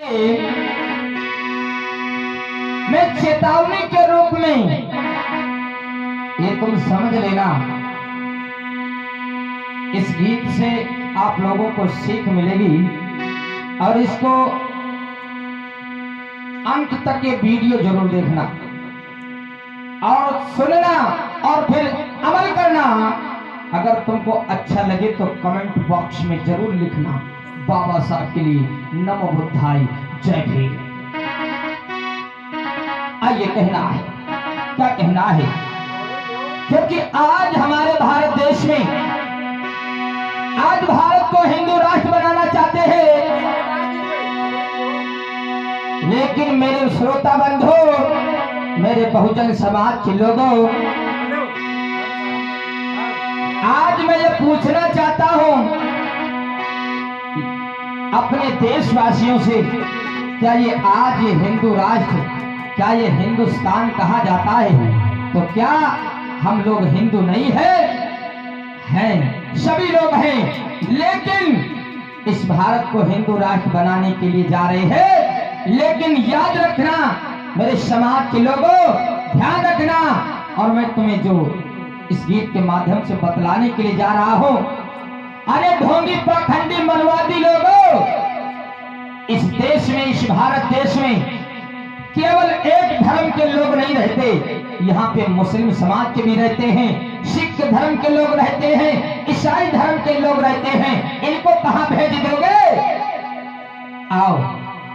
मैं चेतावनी के रूप में ये तुम समझ लेना, इस गीत से आप लोगों को सीख मिलेगी और इसको अंत तक ये वीडियो जरूर देखना और सुनना और फिर अमल करना। अगर तुमको अच्छा लगे तो कमेंट बॉक्स में जरूर लिखना, बाबा साहब के लिए नमो बुद्धाय, जय भीम। आइए कहना है, क्या कहना है, क्योंकि आज हमारे भारत देश में, आज भारत को हिंदू राष्ट्र बनाना चाहते हैं, लेकिन मेरे श्रोता बंधु, मेरे बहुजन समाज के लोगों, आज मैं ये पूछना चाहता हूं अपने देशवासियों से, क्या ये आज ये हिंदू राष्ट्र, क्या ये हिंदुस्तान कहा जाता है, तो क्या हम लोग हिंदू नहीं है? हैं, सभी लोग हैं, लेकिन इस भारत को हिंदू राष्ट्र बनाने के लिए जा रहे हैं। लेकिन याद रखना मेरे समाज के लोगों, ध्यान रखना, और मैं तुम्हें जो इस गीत के माध्यम से बतलाने के लिए जा रहा हूं, अरे ढोंगी पाखंडी मनवादी लोगों, इस देश में, इस भारत देश में केवल एक धर्म के लोग नहीं रहते, यहाँ पे मुस्लिम समाज के भी रहते हैं, सिख धर्म के लोग रहते हैं, ईसाई धर्म के लोग रहते हैं। इनको कहां भेज दोगे? आओ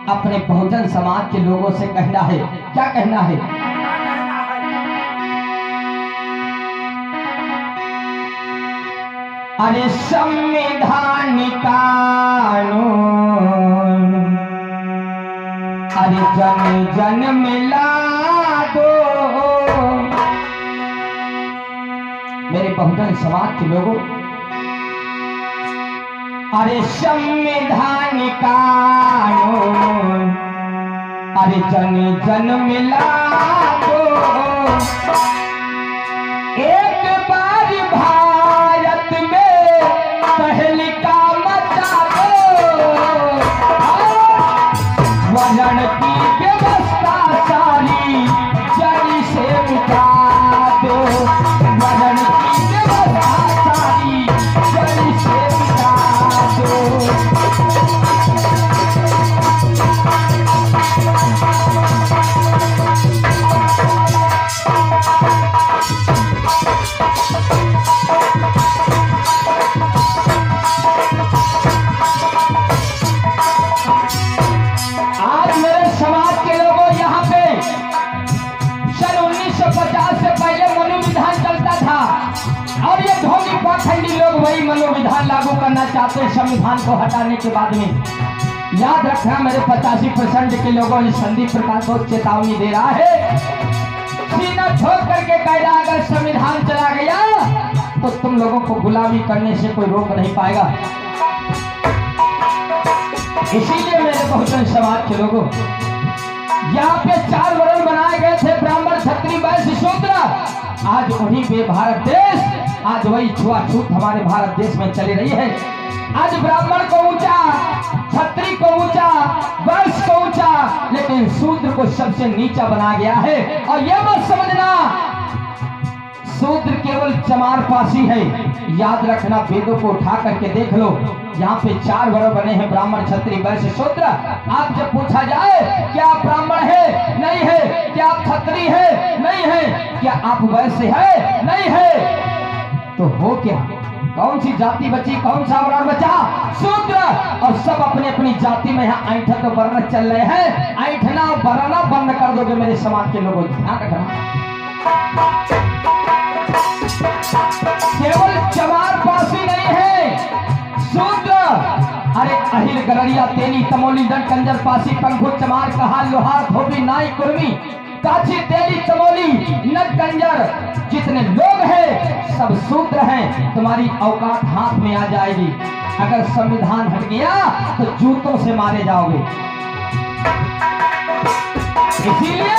अपने बहुजन समाज के लोगों से कहना है, क्या कहना है? अरे संविधान कानून, अरे जन जन मिला दो। मेरे बहुजन समाज के लोगों, अरे संविधान कानून, अरे जन जन मिला दो। एक बार भारत में तहलका मचा दो, वरण की व्यवस्था सारी जड़ से मिटा दो, वरण की व्यवस्था सारी जड़ से मिटा दो। वही मनोविधान लागू करना चाहते हैं संविधान को हटाने के बाद में। याद रखना मेरे 85% के लोगों ने संदीप प्रकाश को चेतावनी दे रहा है, सीना ठोक करके कह रहा, अगर संविधान चला गया तो तुम लोगों को गुलामी करने से कोई रोक नहीं पाएगा। इसीलिए मेरे बहुजन समाज के लोगों, यहाँ पे 4 वर्ण बनाए गए थे, ब्राह्मण, क्षत्रिय, वैश्य, शूद्र। आज उन्हीं पे भारत देश, आज वही छुआछूत हमारे भारत देश में चली रही है। आज ब्राह्मण को ऊंचा, क्षत्रिय को ऊंचा, वैश्य को ऊंचा, लेकिन शूद्र को सबसे नीचा बना गया है। और यह मत समझना शूद्र केवल चमारपासी है, याद रखना, वेदों को उठा करके देख लो, यहाँ पे 4 वर्ण बने हैं, ब्राह्मण, क्षत्रिय, वैश्य, शूद्र। आप जब पूछा जाए क्या आप ब्राह्मण है? नहीं है। क्या आप क्षत्रिय है? नहीं है। क्या आप वैश्य है? नहीं है। तो हो क्या? कौन सी जाति बची, कौन सा वर्ण बचा? शूद्र। और सब अपनी अपनी जाति में यहाँ ऐंठन तो वर्ण चल रहे हैं। ऐंठना वरना बंद कर दोगे मेरे समाज के लोगों, ध्यान रखना। केवल चमारपासी नहीं है शूद्र, अरे अहिल, गलरिया, तेली, तमोली, नट, कंजर, पासी, पंखु, चमार, कहार, लोहार, धोबी, नाई, कुर्मी, काची, तेली, तमोली, नट, कंजर, जितने लोग हैं सब शूद्र हैं। तुम्हारी औकात हाथ में आ जाएगी। अगर संविधान हट गया तो जूतों से मारे जाओगे। इसीलिए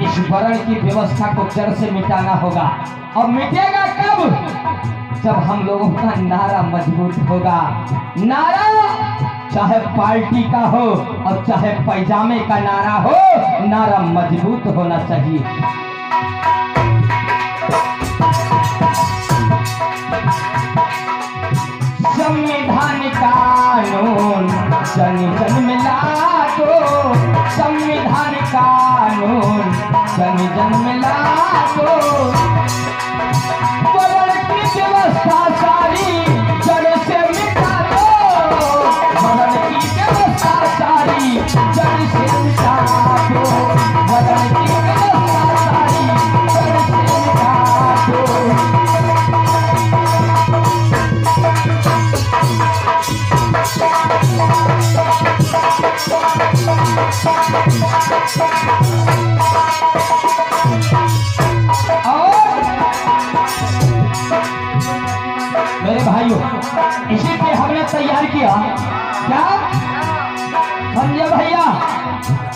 इस वर्ण की व्यवस्था को जड़ से मिटाना होगा। और मिटेगा कब? जब हम लोगों का नारा मजबूत होगा। नारा चाहे पार्टी का हो और चाहे पैजामे का नारा हो, नारा मजबूत होना चाहिए। संविधान कानून जन जन में लागू, संविधान कानून जन जन में लागू, बदल की व्यवस्था सारी जड़ से मिटा दो, बदल की व्यवस्था सारी जड़ से मिटा दो, बदल की व्यवस्था सारी जड़ से मिटा दो। मेरे भाइयों, इसी पे हमने तैयार किया क्या, संजय भैया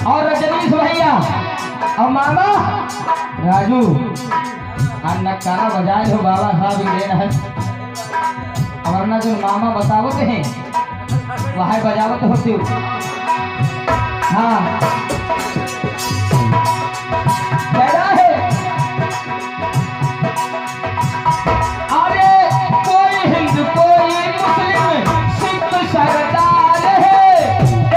और रजनीश भैया और मामा राजू नक्कारा बजाए हो बाबा साहब देन है, वरना जो मामा बतावत हैं वह बजावत होती हो। हाँ कैसा है, अरे कोई हिंदू कोई मुस्लिम सिख सरदार है,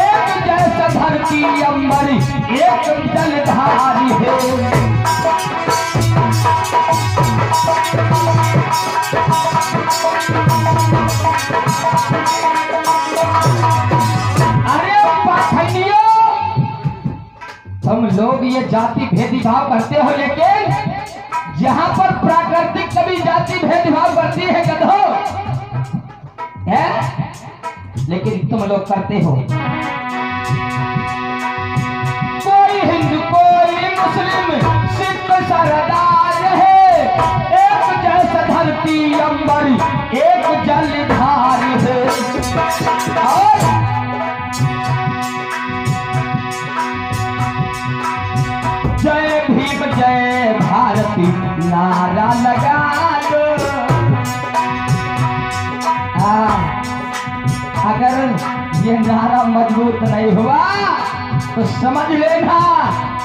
एक जैसा धरती अंबर एक जलधारी है। अरे पाखंडियों, तुम लोग ये जाति भेदभाव करते हो, लेकिन जहां पर प्राकृतिक कभी जाति भेदभाव करती है गधो है, लेकिन तुम लोग करते हो। कोई हिंदू कोई मुस्लिम सिख सरदार है, एक जैसा धरती अंबर एक जलधार है। और जय भीम जय भारती नारा लगा दो। अगर ये नारा मजबूत नहीं हुआ तो समझ लेना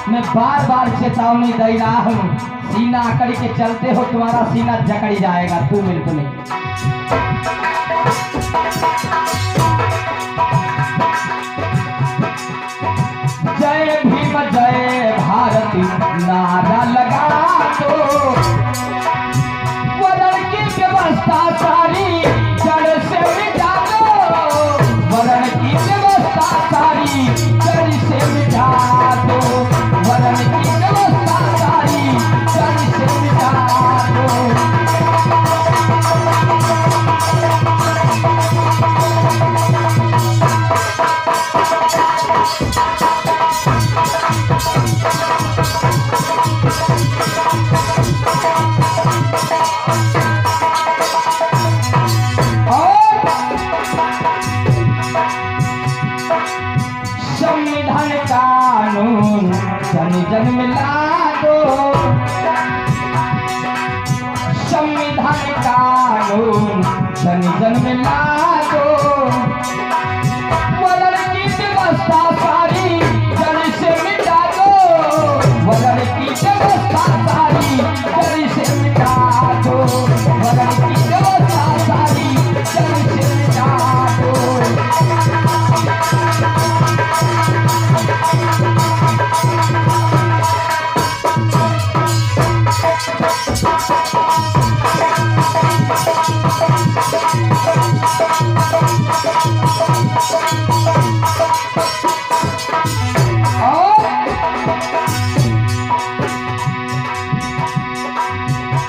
मैं बार बार चेतावनी दे रहा हूँ, सीना अकड़ के चलते हो, तुम्हारा सीना जकड़ जाएगा 2 मिनट में। जय भीम जय भारती नारा लगा दो, वरण की व्यवस्था सारी जड़ से मिटा दो, वरण की व्यवस्था सारी जड़ से मिटा दो, वरण की व्यवस्था सारी जड़ से मिटा दो। संविधान कानून जन जन में लागू, संविधान कानून जन जन में लागू, वरण की व्यवस्था सारी जड़ से मिटा दो, वरण की व्यवस्था सारी जड़ से मिटा दो, वरण की व्यवस्था सारी जड़ से मिटा दो।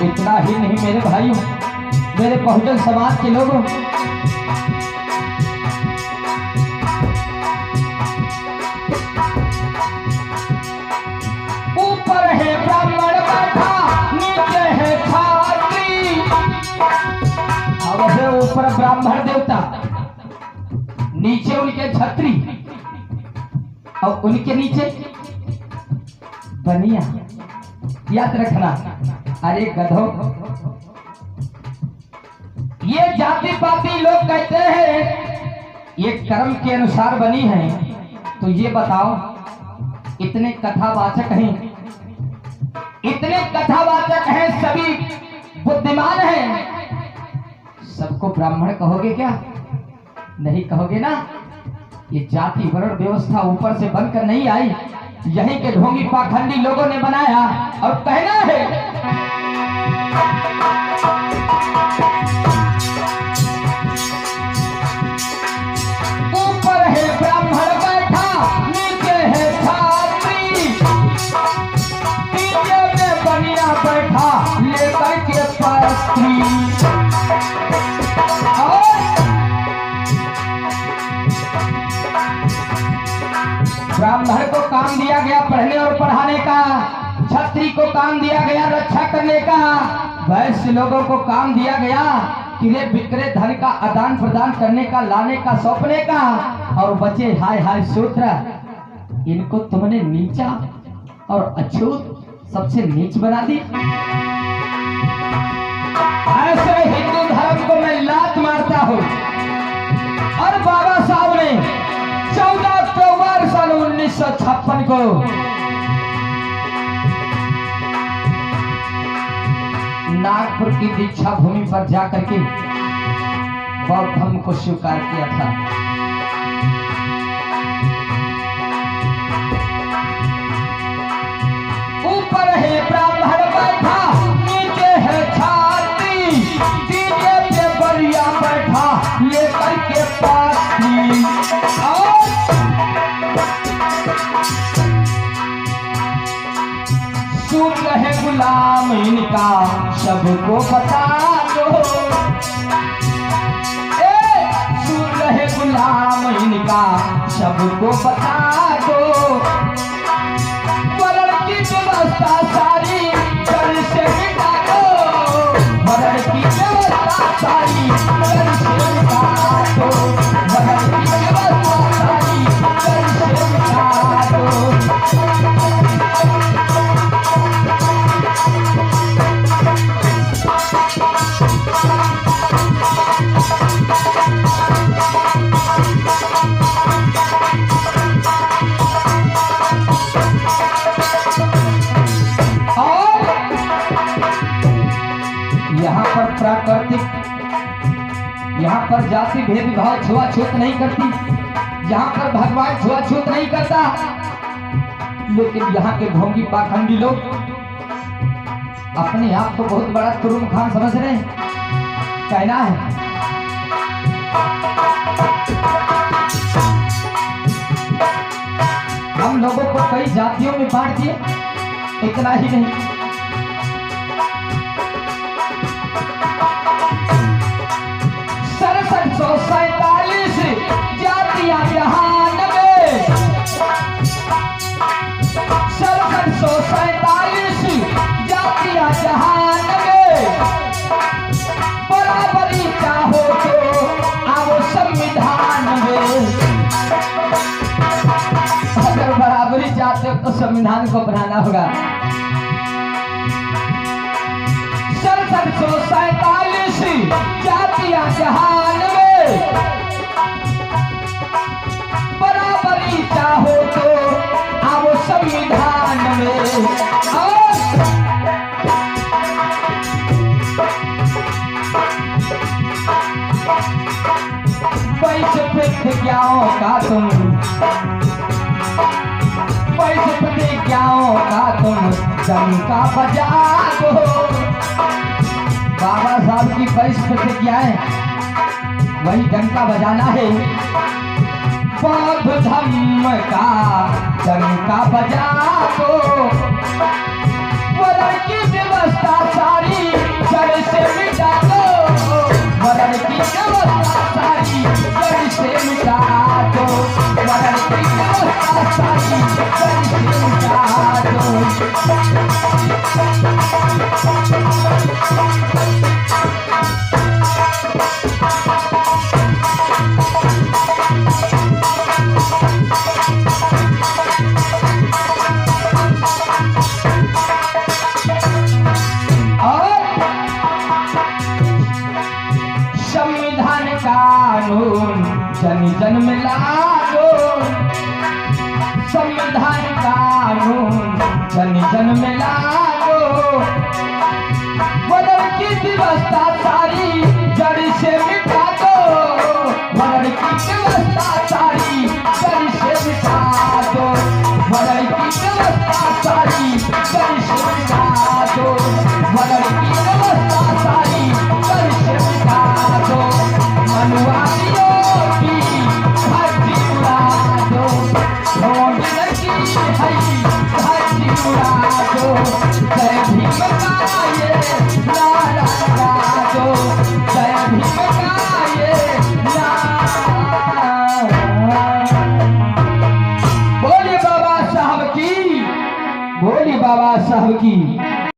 इतना ही नहीं मेरे भाइयों, मेरे बहुजन समाज के लोगों, ऊपर है ब्राह्मण बैठा नीचे है छात्री, अब है ऊपर ब्राह्मण देवता नीचे उनके छत्री और उनके नीचे बनिया। याद रखना। अरे गधो, ये जाति पाति लोग कहते हैं ये कर्म के अनुसार बनी है। तो ये बताओ, इतने कथावाचक हैं, इतने कथावाचक हैं, सभी बुद्धिमान हैं, सबको ब्राह्मण कहोगे क्या? नहीं कहोगे ना। ये जाति वर्ण व्यवस्था ऊपर से बनकर नहीं आई, यहीं के ढोंगी पाखंडी लोगों ने बनाया और कहना है ऊपर है ब्राह्मण बैठा, नीचे है छात्री, नीचे में बनिया बैठा लेकर के पत्री। ब्राह्मण को काम दिया गया पढ़ने और पढ़ाने का, छत्री को काम दिया गया रक्षा करने का, वैश्य लोगों को काम दिया गया क्रय विक्रय धन का आदान प्रदान करने का, लाने का, सौंपने का, और बचे हाय हाय शूद्र, इनको तुमने नीचा और अछूत सबसे नीच बना दी। ऐसे हिंदू धर्म को मैं लात मारता हूँ। और बाबा साहब ने 14 अक्टूबर सन 1956 को नागपुर की दीक्षा भूमि पर जाकर के बौद्ध धर्म को स्वीकार किया था। ऊपर है ब्राह्मण बैठा, नीचे है छात्री, डीजे पे बलिया बैठा लेकर के पाती। और सुन रहे गुलाम इनका सबको बता दो, सुन रहे गुलाम इनका सबको बता दो, वरण की व्यवस्था सारी जल से मिटा दो, वरण की व्यवस्था सारी जल से मिटा दो, वरण की व्यवस्था सारी जल से मिटा दो। यहाँ पर प्राकृतिक, यहाँ पर जाति भेदभाव छुआछूत नहीं करती, यहाँ पर भगवान छुआछूत नहीं करता, लेकिन यहाँ के ढोंगी पाखंडी लोग अपने आप को बहुत बड़ा तुरुम खान समझ रहे हैं। कहना है हम लोगों को कई जातियों में बांट दिए, इतना ही नहीं, 6747 जातियां जहान में, 6747 जातियां जहान में, बराबरी चाहो तो आओ संविधान में। अगर बराबरी चाहते हो तो संविधान को बनाना होगा। 6747 जातियां जहान में, बराबरी चाहो तो आओ संविधान में। वैश्य प्रतिज्ञाओं का तुम, वैश्य प्रतिज्ञाओं का तुम डंका बजा दो। बाबा साहब की 22 प्रतिज्ञाएं, वही डंका बजाना है। बौद्ध धर्म का डंका बजा दो, वरण की व्यवस्था सारी जड़ से मिटा दो, वरण की व्यवस्था सारी जड़ से मिटा दो, वरण की व्यवस्था सारी जड़ से मिटा दो। संविधान कानून जन जन संविधान कानून जन जन में ला